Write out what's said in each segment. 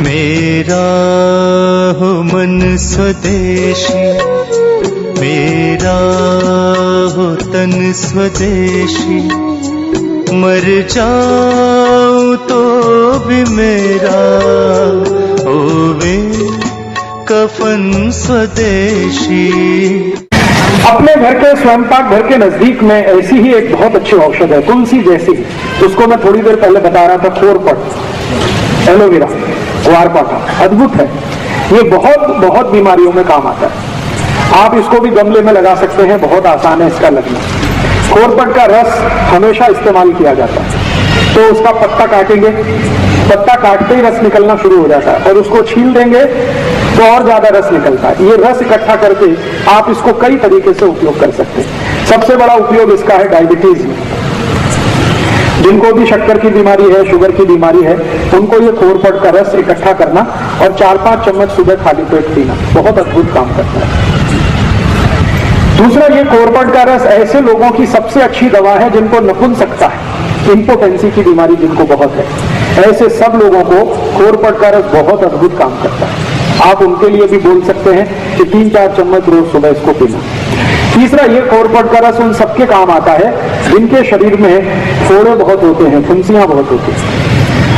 मेरा हो मन स्वदेशी, मेरा हो तन स्वदेशी, मर जाऊं तो भी मेरा होवे कफन स्वदेशी। अपने घर के स्वयं पाक घर के नजदीक में ऐसी ही एक बहुत अच्छी औषध है, तुलसी जैसी, उसको मैं थोड़ी देर पहले बता रहा था, खोरपट, एलोवेरा, ग्वारपाठा, अद्भुत है। ये बहुत बहुत बीमारियों में काम आता है। आप इसको भी गमले में लगा सकते हैं, बहुत आसान है इसका लगना। खोरपट का रस हमेशा इस्तेमाल किया जाता है। तो उसका पत्ता काटेंगे, पत्ता काटते ही रस निकलना शुरू हो जाता है, और उसको छील देंगे तो और ज्यादा रस निकलता है। ये रस इकट्ठा करके आप इसको कई तरीके से उपयोग कर सकते हैं। सबसे बड़ा उपयोग इसका है डायबिटीज में। जिनको भी शक्कर की बीमारी है, शुगर की बीमारी है, उनको ये खोरपट का रस इकट्ठा करना और 4-5 चम्मच सुबह खाली पेट पीना बहुत अद्भुत काम करता है। दूसरा, ये खोरपट का रस ऐसे लोगों की सबसे अच्छी दवा है जिनको नपुंसकता है, इंपोटेंसी की बीमारी जिनको बहुत है, ऐसे सब लोगों को खोरपट का रस बहुत अद्भुत काम करता है। आप उनके लिए भी बोल सकते हैं कि 3-4 चम्मच रोज सुबह इसको पीना। तीसरा, ये खोरपट का रस उन सबके काम आता है जिनके शरीर में फोड़े बहुत होते हैं, फुंसियां बहुत होती हैं।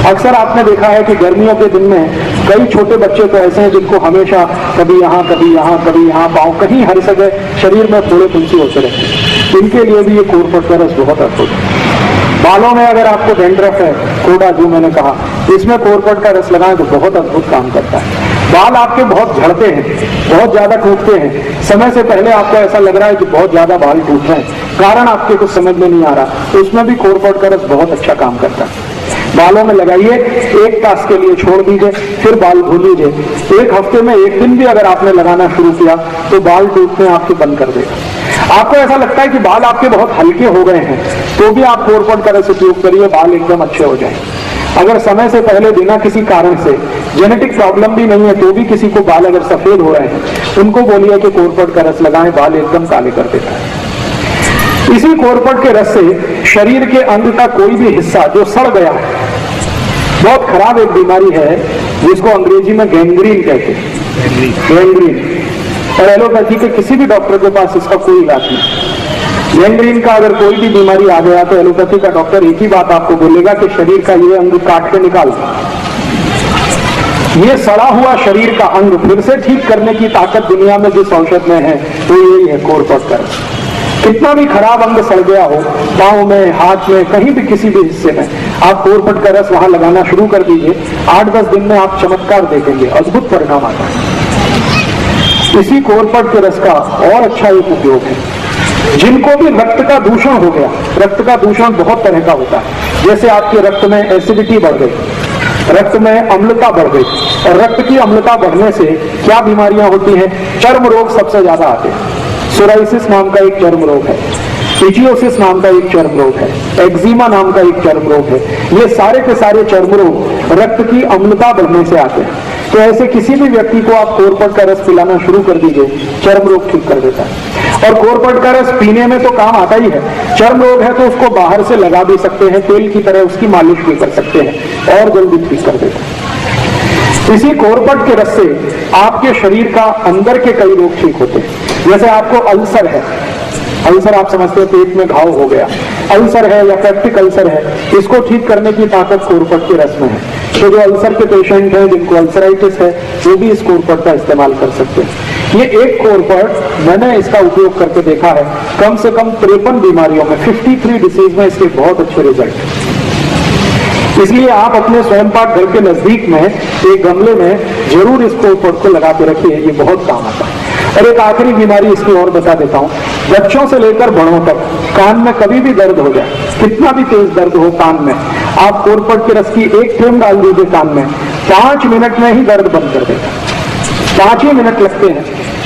अक्सर आपने देखा है कि गर्मियों के दिन में कई छोटे बच्चे तो ऐसे हैं जिनको हमेशा कभी यहाँ कभी यहाँ कभी यहाँ पाँव, कहीं हर जगह शरीर में फोड़े फुंसी होते रहते हैं। इनके लिए भी ये खोरपट का रस बहुत अद्भुत है। बालों में अगर आपको डेंड्रफ है, कोड़ा जो मैंने कहा, इसमें खोरपट का रस लगाएं तो बहुत अद्भुत काम करता है। बाल आपके बहुत झड़ते हैं, बहुत ज्यादा टूटते हैं, समय से पहले आपको ऐसा लग रहा है कि बहुत ज्यादा बाल टूट रहे हैं, कारण आपके कुछ समझ में नहीं आ रहा, तो उसमें भी खोरपट का रस बहुत अच्छा काम करता है। बालों में लगाइए, 1 तास के लिए छोड़ दीजिए, फिर बाल धो लीजिए। 1 हफ्ते में 1 दिन भी अगर आपने लगाना शुरू किया तो बाल टूटने आपके बंद कर देगा। आपको ऐसा लगता है कि बाल आपके बहुत हल्के हो गए हैं, तो भी आप खोरपट का रस उपयोग करिए, बाल एकदम अच्छे हो जाएं। अगर समय से पहले बिना किसी कारण से, जेनेटिक प्रॉब्लम भी नहीं है, तो भी किसी को बाल अगर सफेद हो रहे हैं, उनको बोलिए कि खोरपट का रस लगाएं, बाल एकदम काले कर देता है। इसी खोरपट के रस से शरीर के अंग का कोई भी हिस्सा जो सड़ गया है, बहुत खराब एक बीमारी है जिसको अंग्रेजी में गैंग्रीन कहते हैं, गैंग्रीन, और एलोपैथी के किसी भी डॉक्टर के पास इसका कोई इलाज नहीं। गैंग्रीन का अगर कोई भी बीमारी आ गया तो एलोपैथी का डॉक्टर एक ही बात आपको बोलेगा कि शरीर का ये अंग काट के निकाल। ये सड़ा हुआ शरीर का अंग फिर से ठीक करने की ताकत दुनिया में जिस औषध में है वो यही है, खोरपट का रस। कितना भी खराब अंग सड़ गया हो, पाँव में, हाथ में, कहीं भी किसी भी हिस्से में, आप खोरपट का रस वहां लगाना शुरू कर दीजिए। 8-10 दिन में आप चमत्कार देखेंगे, अद्भुत परिणाम आता है। इसी खोरपट के रस का और अच्छा एक उपयोग है, जिनको भी रक्त का दूषण हो गया, रक्त का दूषण बहुत तरह का होता है, जैसे आपके रक्त में एसिडिटी बढ़ गई, रक्त में अम्लता बढ़ गई, और रक्त की अम्लता बढ़ने से क्या बीमारियां होती हैं? चर्म रोग सबसे ज्यादा आते हैं। सोराइसिस नाम का एक चर्म रोग है, इचियोसिस नाम का एक चर्म रोग है, एक्जिमा नाम का एक चर्म रोग है। ये सारे के सारे चर्म रोग रक्त की अम्लता बढ़ने से आते हैं। तो ऐसे किसी भी व्यक्ति को आप खोरपट का रस पिलाना शुरू कर दीजिए, चर्म रोग ठीक कर देता है। और खोरपट का रस पीने में तो काम आता ही है, चर्म रोग है तो उसको बाहर से लगा भी सकते हैं, तेल की तरह उसकी मालिश भी कर सकते हैं और जल्दी ठीक कर देता है। इसी खोरपट के रस से आपके शरीर का अंदर के कई रोग ठीक होते हैं। जैसे आपको अल्सर है, अल्सर आप समझते हैं पेट में घाव हो गया, अल्सर है या पेप्टिक अल्सर है, इसको ठीक करने की ताकत खोरपट के रस में है। तो जो अल्सर के पेशेंट हैं, जिनको अल्सराइटिस है, वो भी इस खोरपट का इस्तेमाल कर सकते हैं। ये एक खोरपट मैंने इसका उपयोग करके देखा है, कम से कम 53 बीमारियों में, 53 डिसीज में इसके बहुत अच्छे रिजल्ट। इसलिए आप अपने स्वयं पाक घर के नजदीक में एक गमले में जरूर इस खोरपट को लगा के रखिए, ये बहुत काम आता है। और एक आखिरी बीमारी इसकी और बता देता हूँ, बच्चों से लेकर बड़ों तक कान में कभी भी दर्द हो जाए, कितना भी तेज दर्द हो कान में, आप खोरपट के रस की 1 थेंब डाल दीजिए कान में, 5 मिनट में ही दर्द बंद कर देगा। 5 ही मिनट लगते हैं,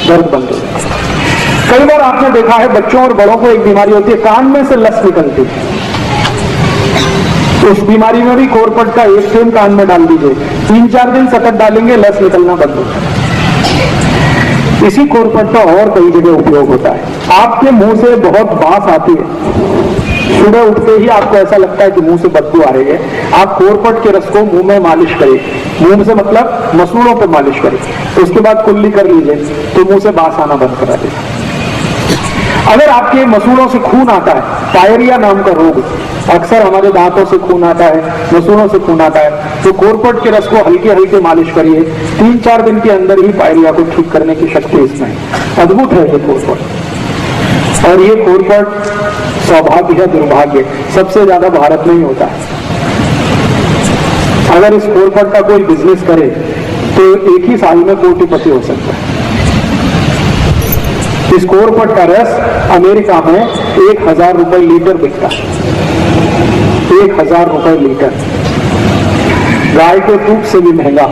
दर्द बंद हो जाएगा। कई बार आपने देखा है बच्चों और बड़ों को एक बीमारी होती है, कान में से लस निकलती है। उस बीमारी में भी खोरपट का 1 थेंब कान में डाल दीजिए, 3-4 दिन सतत डालेंगे, लस निकलना बंद हो जाएगा। इसी खोरपट का और कई जगह उपयोग होता है। आपके मुंह से बहुत बास आती है, सुबह उठते ही आपको ऐसा लगता है कि मुंह से बदबू आ रही है, आप कोरपट के रस को मुंह में मालिश करिए, मुंह से मतलब मसूड़ों पर मालिश करिए, उसके बाद कुल्ली कर लीजिए तो मुंह से बास आना बंद करा देगा। अगर आपके मसूड़ों से खून आता है, पायरिया नाम का रोग, अक्सर हमारे दांतों से खून आता है, मसूड़ों से खून आता है, तो कोरपट के रस को हल्के हल्के मालिश करिए, 3-4 दिन के अंदर ही पायरिया को ठीक करने की शक्ति इसमें है। अद्भुत है ये कोरपट। और ये कोरपट सौभाग्य है, दुर्भाग्य सबसे ज्यादा भारत में ही होता है। अगर इस कोरपट का कोई बिजनेस करे तो एक ही साल में कोटिपति हो सकता है। इस कोरपट का रस अमेरिका में 1000 रुपए लीटर बिकता है, 1000 रुपए लीटर। गाय के दूध से भी महंगा,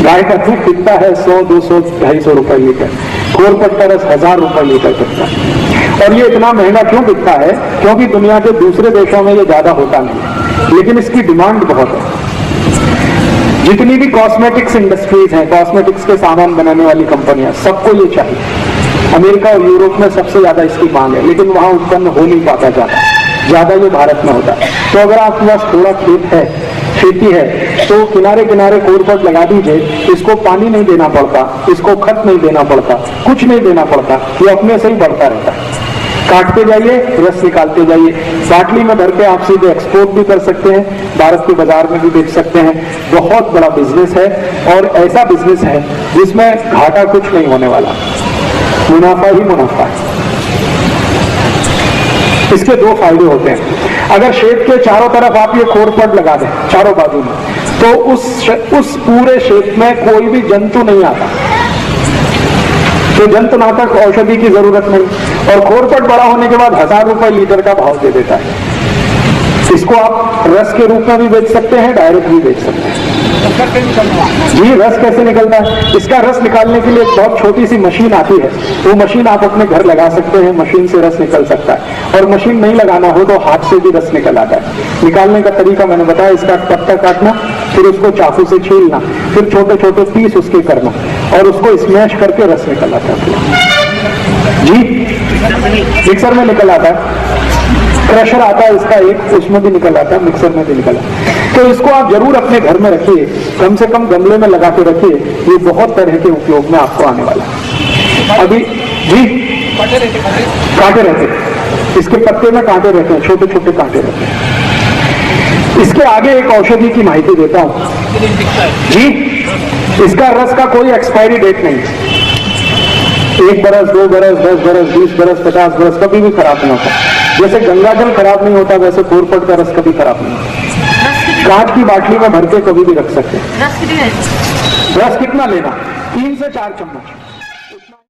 गाय का दूध बिकता है 100, 200, 250 रुपए लीटर, कोरपट का रस 1000 रुपए लीटर बिकता है। और ये इतना महंगा क्यों बिकता है? क्योंकि दुनिया के दूसरे देशों में ये ज्यादा होता नहीं, लेकिन इसकी डिमांड बहुत है। जितनी भी कॉस्मेटिक्स इंडस्ट्रीज हैं, कॉस्मेटिक्स के सामान बनाने वाली कंपनियां, सबको ये चाहिए। अमेरिका और यूरोप में सबसे ज्यादा इसकी मांग है, लेकिन वहां उत्पन्न हो नहीं पाता ज्यादा ये भारत में होता है। तो अगर आपके पास थोड़ा खेत है, खेती है, तो किनारे किनारे कोरपट लगा दीजिए। इसको पानी नहीं देना पड़ता, इसको खत नहीं देना पड़ता, कुछ नहीं देना पड़ता, ये अपने से ही बढ़ता रहता है। काटते जाइए, रस निकालते जाइए, बाटली में भर के आप सीधे एक्सपोर्ट भी कर सकते हैं, भारत के बाजार में भी बेच सकते हैं। बहुत बड़ा बिजनेस है और ऐसा बिजनेस है जिसमें घाटा कुछ नहीं होने वाला, मुनाफा ही मुनाफा है। इसके 2 फायदे होते हैं। अगर शेत के चारों तरफ आप ये कोरपट लगा दें, चारों बाजू में, तो उस पूरे शेत में कोई भी जंतु नहीं आता, तो जंतुनाशक औषधि की जरूरत नहीं। और कोरपट बड़ा होने के बाद 1000 रुपए लीटर का भाव दे देता है। इसको आप रस के रूप में भी बेच सकते हैं, डायरेक्ट भी बेच सकते हैं। जी, रस कैसे निकलता है? इसका रस निकालने के लिए एक बहुत छोटी सी मशीन आती है, वो मशीन आप अपने घर लगा सकते हैं, मशीन से रस निकल सकता है। और मशीन नहीं लगाना हो तो हाथ से भी रस निकल आता है। निकालने का तरीका मैंने बताया, इसका पत्ता काटना, फिर उसको चाकू से छीलना, फिर छोटे छोटे पीस उसके करना और उसको स्मैश करके रस निकल आता है। जी, मिक्सर में निकल आता है, क्रशर आता है इसका एक, उसमें भी निकल आता है, मिक्सर में भी निकल आता है। तो इसको आप जरूर अपने घर में रखिए, कम से कम गमले में लगा के रखिए, ये बहुत तरह के उपयोग में आपको आने वाला है। अभी जी, कांटे रहते हैं, इसके पत्ते में कांटे रहते हैं, छोटे छोटे कांटे रहते हैं। इसके आगे एक औषधि की माहिती देता हूं जी, इसका रस का कोई एक्सपायरी डेट नहीं है। 1 बरस, 2 बरस, 10 बरस, 20 बरस, 50 बरस कभी भी खराब नहीं होता। जैसे गंगा जल खराब नहीं होता, वैसे कोरपट का रस कभी खराब नहीं होता। कांच की बाटली में भर के कभी भी रख सकते हैं। रस कितना लेना? 3 से 4 चम्मच।